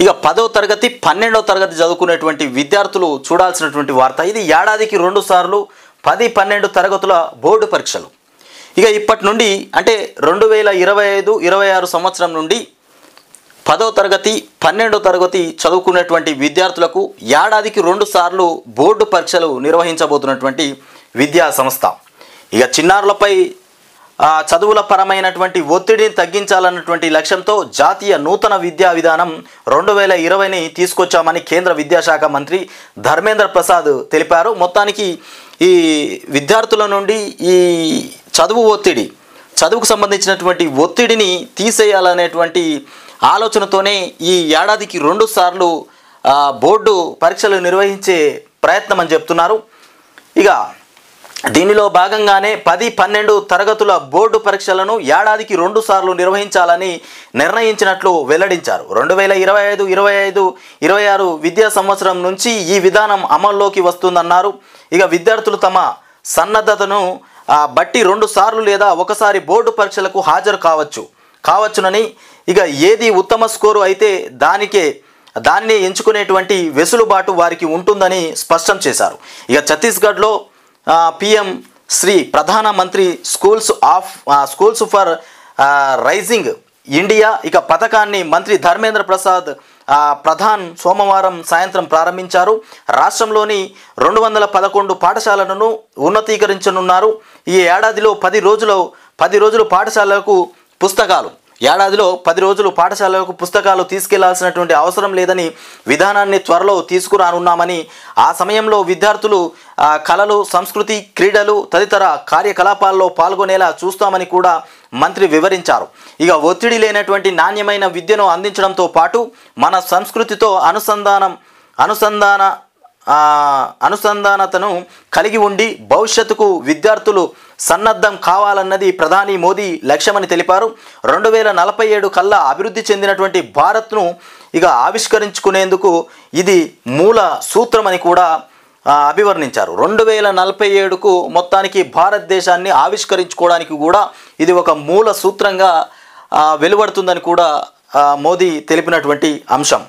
ఇక 10వ తరగతి 12వ తరగతి చదువుకునేటువంటి విద్యార్థులు చూడాల్సినటువంటి వార్త. ఇది ఏడాదికి 2 సార్లు 10, 12 తరగతుల బోర్డు పరీక్షలు. ఇక ఇప్పటి నుండి అంటే 2025-26 సంవత్సరం నుండి 10వ తరగతి 12వ తరగతి చదువుకునేటువంటి విద్యార్థులకు ఏడాదికి 2 సార్లు బోర్డు పరీక్షలు నిర్వహించబోతున్నటువంటి విద్యా సంస్థ. ఇక చిన్నారులపై చదువుల పరమైనటువంటి ఒత్తిడిని తగ్గించాలన్నటువంటి లక్ష్యంతో జాతీయ నూతన విద్యా విధానం 2020ని తీసుకొచ్చామని కేంద్ర విద్యాశాఖ మంత్రి ధర్మేంద్ర ప్రసాద్ తెలిపారు. మొత్తానికి ఈ విద్యార్థుల నుండి ఈ చదువుకు సంబంధించినటువంటి ఒత్తిడిని తీసేయాలనేటువంటి ఆలోచనతోనే ఈ ఏడాదికి 2 సార్లు బోర్డు పరీక్షలు నిర్వహించే ప్రయత్నం అని చెప్తున్నారు. ఇక దీనిలో భాగంగానే 10, 12 తరగతుల బోర్డు పరీక్షలను ఏడాదికి 2 సార్లు నిర్వహించాలని నిర్ణయించినట్లు వెల్లడించారు. 2025-26 విద్యా సంవత్సరం నుంచి ఈ విధానం అమల్లోకి వస్తుందన్నారు. ఇక విద్యార్థులు తమ సన్నద్ధతను బట్టి 2 సార్లు లేదా ఒకసారి బోర్డు పరీక్షలకు హాజరు కావచ్చునని, ఇక ఏది ఉత్తమ స్కోరు అయితే దాన్ని ఎంచుకునేటువంటి వెసులుబాటు వారికి ఉంటుందని స్పష్టం చేశారు. ఇక ఛత్తీస్గఢ్లో PM శ్రీ ప్రధానమంత్రి స్కూల్స్ ఫర్ రైజింగ్ ఇండియా ఇక పథకాన్ని మంత్రి ధర్మేంద్ర ప్రధాన్ సోమవారం సాయంత్రం ప్రారంభించారు. రాష్ట్రంలోని 211 పాఠశాలలను ఉన్నతీకరించనున్నారు. ఈ ఏడాదిలో 10 రోజులు పాఠశాలలకు పుస్తకాలు తీసుకెళ్లాల్సినటువంటి అవసరం లేదని విధానాన్ని త్వరలో తీసుకురానున్నామని, ఆ సమయంలో విద్యార్థులు కళలు, సంస్కృతి, క్రీడలు తదితర కార్యకలాపాల్లో పాల్గొనేలా చూస్తామని కూడా మంత్రి వివరించారు. ఇక ఒత్తిడి లేనటువంటి నాణ్యమైన విద్యను అందించడంతో పాటు మన సంస్కృతితో అనుసంధానతను కలిగి ఉండి భవిష్యత్తుకు విద్యార్థులు సన్నద్ధం కావాలన్నది ప్రధాని మోదీ లక్ష్యమని తెలిపారు. 2047 కల్లా అభివృద్ధి చెందినటువంటి భారత్ను ఇక ఆవిష్కరించుకునేందుకు ఇది మూల సూత్రమని కూడా అభివర్ణించారు. 2047కు మొత్తానికి భారతదేశాన్ని ఆవిష్కరించుకోవడానికి కూడా ఇది ఒక మూల సూత్రంగా వెలువడుతుందని కూడా మోదీ తెలిపినటువంటి అంశం.